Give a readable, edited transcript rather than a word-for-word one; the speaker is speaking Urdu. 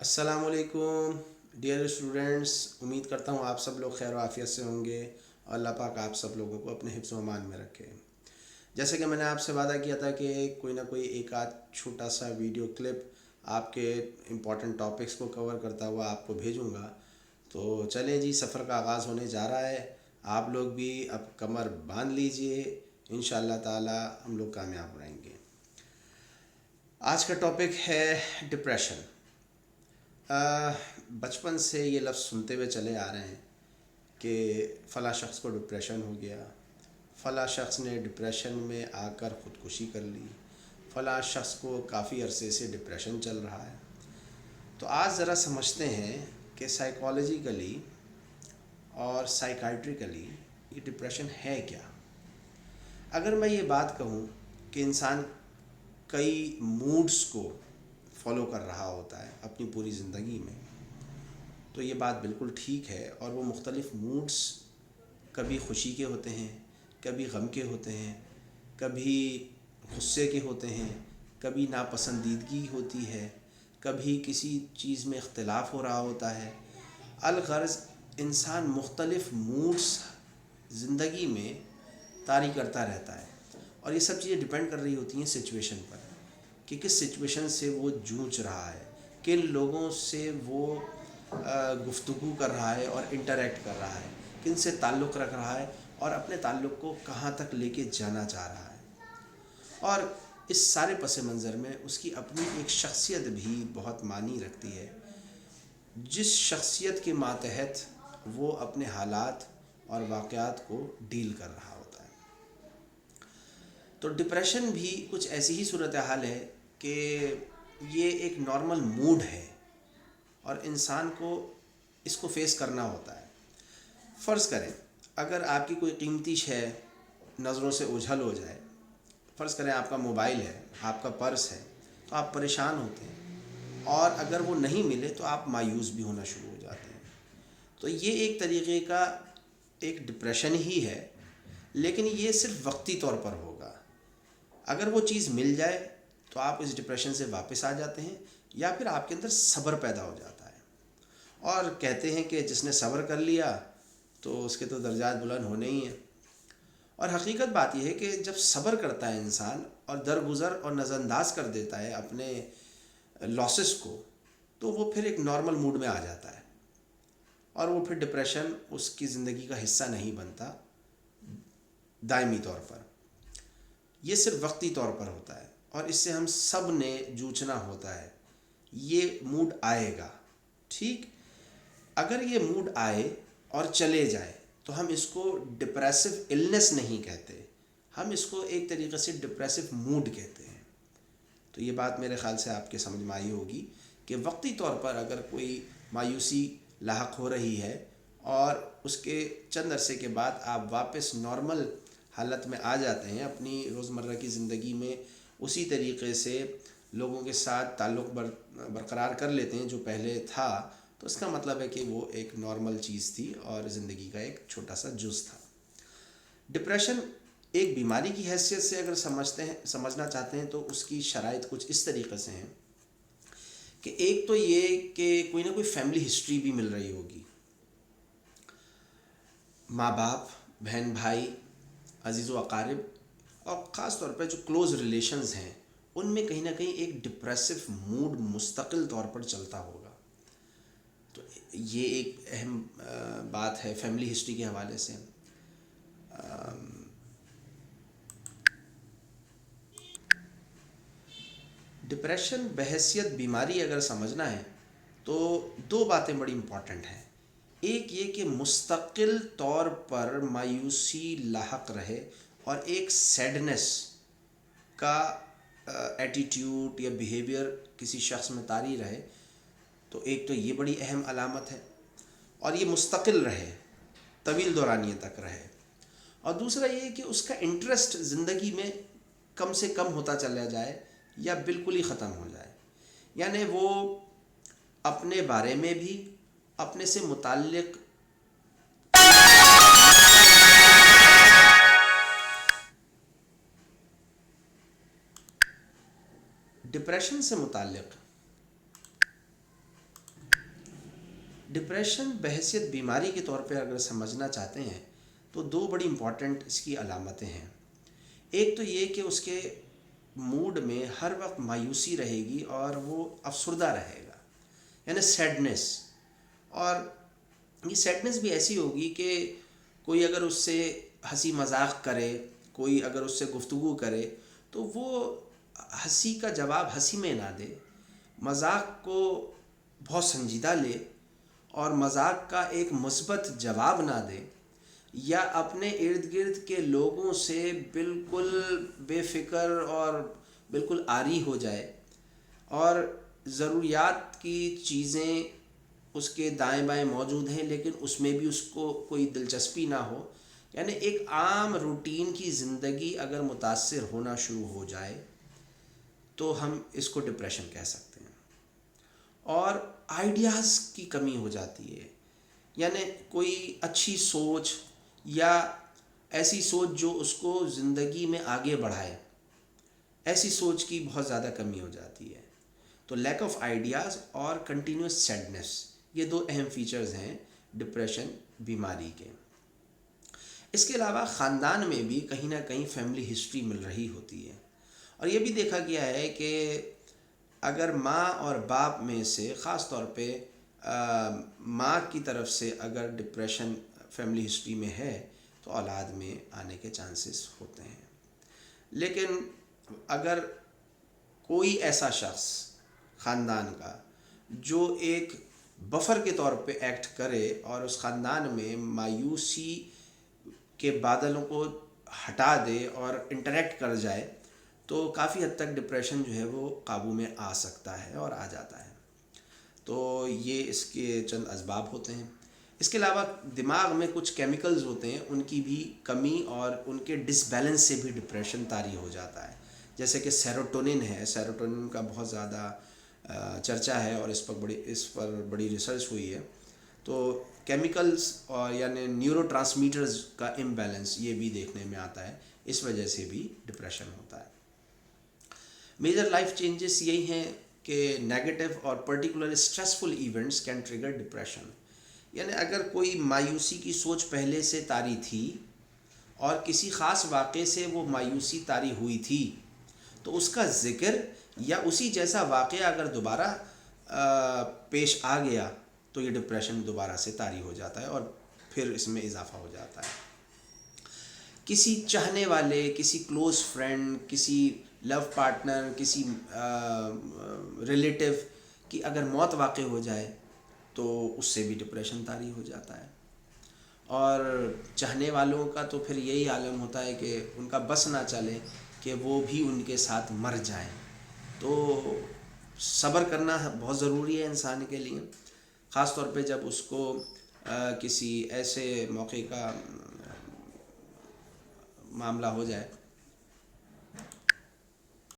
السلام علیکم ڈیئر اسٹوڈنٹس، امید کرتا ہوں آپ سب لوگ خیر و عافیت سے ہوں گے اور اللہ پاک آپ سب لوگوں کو اپنے حفظ و امان میں رکھے۔ جیسے کہ میں نے آپ سے وعدہ کیا تھا کہ کوئی نہ کوئی ایک آدھ چھوٹا سا ویڈیو کلپ آپ کے امپورٹنٹ ٹاپکس کو کور کرتا ہوا آپ کو بھیجوں گا، تو چلیں جی، سفر کا آغاز ہونے جا رہا ہے۔ آپ لوگ بھی اب کمر باندھ لیجئے، انشاءاللہ تعالی ہم لوگ کامیاب رہیں گے۔ آج کا ٹاپک ہے ڈپریشن۔ بچپن سے یہ لفظ سنتے ہوئے چلے آ رہے ہیں کہ فلاں شخص کو ڈپریشن ہو گیا، فلاں شخص نے ڈپریشن میں آ کر خودکشی کر لی، فلاں شخص کو کافی عرصے سے ڈپریشن چل رہا ہے۔ تو آج ذرا سمجھتے ہیں کہ سائیکالوجیکلی اور سائیکائٹریکلی یہ ڈپریشن ہے کیا۔ اگر میں یہ بات کہوں کہ انسان کئی موڈز کو فالو کر رہا ہوتا ہے اپنی پوری زندگی میں، تو یہ بات بالکل ٹھیک ہے، اور وہ مختلف موڈز کبھی خوشی کے ہوتے ہیں، کبھی غم کے ہوتے ہیں، کبھی غصے کے ہوتے ہیں، کبھی ناپسندیدگی ہوتی ہے، کبھی کسی چیز میں اختلاف ہو رہا ہوتا ہے۔ الغرض انسان مختلف موڈز زندگی میں طاری کرتا رہتا ہے، اور یہ سب چیزیں ڈپینڈ کر رہی ہوتی ہیں سچویشن پر، کہ کس سچویشن سے وہ جوجھ رہا ہے، کن لوگوں سے وہ گفتگو کر رہا ہے اور انٹریکٹ کر رہا ہے، کن سے تعلق رکھ رہا ہے اور اپنے تعلق کو کہاں تک لے کے جانا چاہ رہا ہے۔ اور اس سارے پس منظر میں اس کی اپنی ایک شخصیت بھی بہت معنی رکھتی ہے، جس شخصیت کے ماتحت وہ اپنے حالات اور واقعات کو ڈیل کر رہا ہوتا ہے۔ تو ڈپریشن بھی کچھ ایسی ہی صورتحال ہے کہ یہ ایک نارمل موڈ ہے اور انسان کو اس کو فیس کرنا ہوتا ہے۔ فرض کریں اگر آپ کی کوئی قیمتی شے نظروں سے اوجھل ہو جائے، فرض کریں آپ کا موبائل ہے، آپ کا پرس ہے، تو آپ پریشان ہوتے ہیں، اور اگر وہ نہیں ملے تو آپ مایوس بھی ہونا شروع ہو جاتے ہیں۔ تو یہ ایک طریقے کا ایک ڈپریشن ہی ہے، لیکن یہ صرف وقتی طور پر ہوگا۔ اگر وہ چیز مل جائے تو آپ اس ڈپریشن سے واپس آ جاتے ہیں، یا پھر آپ کے اندر صبر پیدا ہو جاتا ہے، اور کہتے ہیں کہ جس نے صبر کر لیا تو اس کے تو درجات بلند ہونے ہی ہیں۔ اور حقیقت بات یہ ہے کہ جب صبر کرتا ہے انسان اور درگزر اور نظر انداز کر دیتا ہے اپنے لاسز کو، تو وہ پھر ایک نارمل موڈ میں آ جاتا ہے، اور وہ پھر ڈپریشن اس کی زندگی کا حصہ نہیں بنتا دائمی طور پر۔ یہ صرف وقتی طور پر ہوتا ہے، اور اس سے ہم سب نے جوجھنا ہوتا ہے۔ یہ موڈ آئے گا، ٹھیک؟ اگر یہ موڈ آئے اور چلے جائے تو ہم اس کو ڈپریسو النس نہیں کہتے، ہم اس کو ایک طریقے سے ڈپریسو موڈ کہتے ہیں۔ تو یہ بات میرے خیال سے آپ کے سمجھ میں آئی ہوگی کہ وقتی طور پر اگر کوئی مایوسی لاحق ہو رہی ہے اور اس کے چند عرصے کے بعد آپ واپس نارمل حالت میں آ جاتے ہیں، اپنی روزمرہ کی زندگی میں اسی طریقے سے لوگوں کے ساتھ تعلق برقرار کر لیتے ہیں جو پہلے تھا، تو اس کا مطلب ہے کہ وہ ایک نارمل چیز تھی اور زندگی کا ایک چھوٹا سا جز تھا۔ ڈپریشن ایک بیماری کی حیثیت سے اگر سمجھنا چاہتے ہیں تو اس کی شرائط کچھ اس طریقے سے ہیں کہ ایک تو یہ کہ کوئی نہ کوئی فیملی ہسٹری بھی مل رہی ہوگی، ماں باپ، بہن بھائی، عزیز و اقارب، اور خاص طور پہ جو کلوز ریلیشنز ہیں ان میں کہیں نہ کہیں ایک ڈپریسو موڈ مستقل طور پر چلتا ہوگا۔ تو یہ ایک اہم بات ہے فیملی ہسٹری کے حوالے سے۔ ڈپریشن بحیثیت بیماری اگر سمجھنا ہے تو دو باتیں بڑی امپورٹنٹ ہیں۔ ایک یہ کہ مستقل طور پر مایوسی لاحق رہے اور ایک سیڈنس کا ایٹیٹیوڈ یا بیہیویئر کسی شخص میں طاری رہے، تو ایک تو یہ بڑی اہم علامت ہے، اور یہ مستقل رہے، طویل دورانیے تک رہے۔ اور دوسرا یہ کہ اس کا انٹرسٹ زندگی میں کم سے کم ہوتا چلا جائے یا بالکل ہی ختم ہو جائے، یعنی وہ اپنے بارے میں بھی، اپنے سے متعلق ڈپریشن سے متعلق ڈپریشن بحیثیت بیماری کے طور پہ اگر سمجھنا چاہتے ہیں تو دو بڑی امپورٹنٹ اس کی علامتیں ہیں. ایک تو یہ کہ اس کے موڈ میں ہر وقت مایوسی رہے گی اور وہ افسردہ رہے گا، یعنی سیڈنس. اور یہ سیڈنس بھی ایسی ہوگی کہ کوئی اگر اس سے ہنسی مذاق کرے، کوئی اگر اس سے گفتگو کرے تو وہ ہنسی کا جواب ہنسی میں نہ دے، مذاق کو بہت سنجیدہ لے اور مذاق کا ایک مثبت جواب نہ دے، یا اپنے ارد گرد کے لوگوں سے بالکل بے فکر اور بالکل عاری ہو جائے، اور ضروریات کی چیزیں اس کے دائیں بائیں موجود ہیں لیکن اس میں بھی اس کو کوئی دلچسپی نہ ہو، یعنی ایک عام روٹین کی زندگی اگر متاثر ہونا شروع ہو جائے تو ہم اس کو ڈپریشن کہہ سکتے ہیں. اور آئیڈیاز کی کمی ہو جاتی ہے، یعنی کوئی اچھی سوچ یا ایسی سوچ جو اس کو زندگی میں آگے بڑھائے، ایسی سوچ کی بہت زیادہ کمی ہو جاتی ہے. تو لیک آف آئیڈیاز اور کنٹینیوس سیڈنس، یہ دو اہم فیچرز ہیں ڈپریشن بیماری کے. اس کے علاوہ خاندان میں بھی کہیں نہ کہیں فیملی ہسٹری مل رہی ہوتی ہے، اور یہ بھی دیکھا گیا ہے کہ اگر ماں اور باپ میں سے خاص طور پہ ماں کی طرف سے اگر ڈپریشن فیملی ہسٹری میں ہے تو اولاد میں آنے کے چانسز ہوتے ہیں. لیکن اگر کوئی ایسا شخص خاندان کا جو ایک بفر کے طور پہ ایکٹ کرے اور اس خاندان میں مایوسی کے بادلوں کو ہٹا دے اور انٹریکٹ کر جائے تو کافی حد تک ڈپریشن جو ہے وہ قابو میں آ سکتا ہے اور آ جاتا ہے. تو یہ اس کے چند اسباب ہوتے ہیں. اس کے علاوہ دماغ میں کچھ کیمیکلز ہوتے ہیں، ان کی بھی کمی اور ان کے ڈس بیلنس سے بھی ڈپریشن طاری ہو جاتا ہے. جیسے کہ سیروٹونن ہے، سیروٹونن کا بہت زیادہ چرچہ ہے اور اس پر بڑی ریسرچ ہوئی ہے. تو کیمیکلز اور یعنی نیورو ٹرانسمیٹرز کا امبیلنس یہ بھی دیکھنے میں آتا ہے، اس وجہ سے بھی ڈپریشن ہوتا ہے. میجر لائف چینجز یہی ہیں کہ نیگیٹو اور particular stressful events can trigger depression. یعنی اگر کوئی مایوسی کی سوچ پہلے سے طاری تھی اور کسی خاص واقعے سے وہ مایوسی طاری ہوئی تھی تو اس کا ذکر یا اسی جیسا واقعہ اگر دوبارہ پیش آ گیا تو یہ ڈپریشن دوبارہ سے طاری ہو جاتا ہے اور پھر اس میں اضافہ ہو جاتا ہے. کسی چاہنے والے، کسی کلوز فرینڈ، کسی لو پارٹنر، کسی ریلیٹیو کی اگر موت واقع ہو جائے تو اس سے بھی ڈپریشن طاری ہو جاتا ہے. اور چاہنے والوں کا تو پھر یہی عالم ہوتا ہے کہ ان کا بس نہ چلے کہ وہ بھی ان کے ساتھ مر جائیں. تو صبر کرنا بہت ضروری ہے انسان کے لیے، خاص طور پہ جب اس کو کسی ایسے موقع کا معاملہ ہو جائے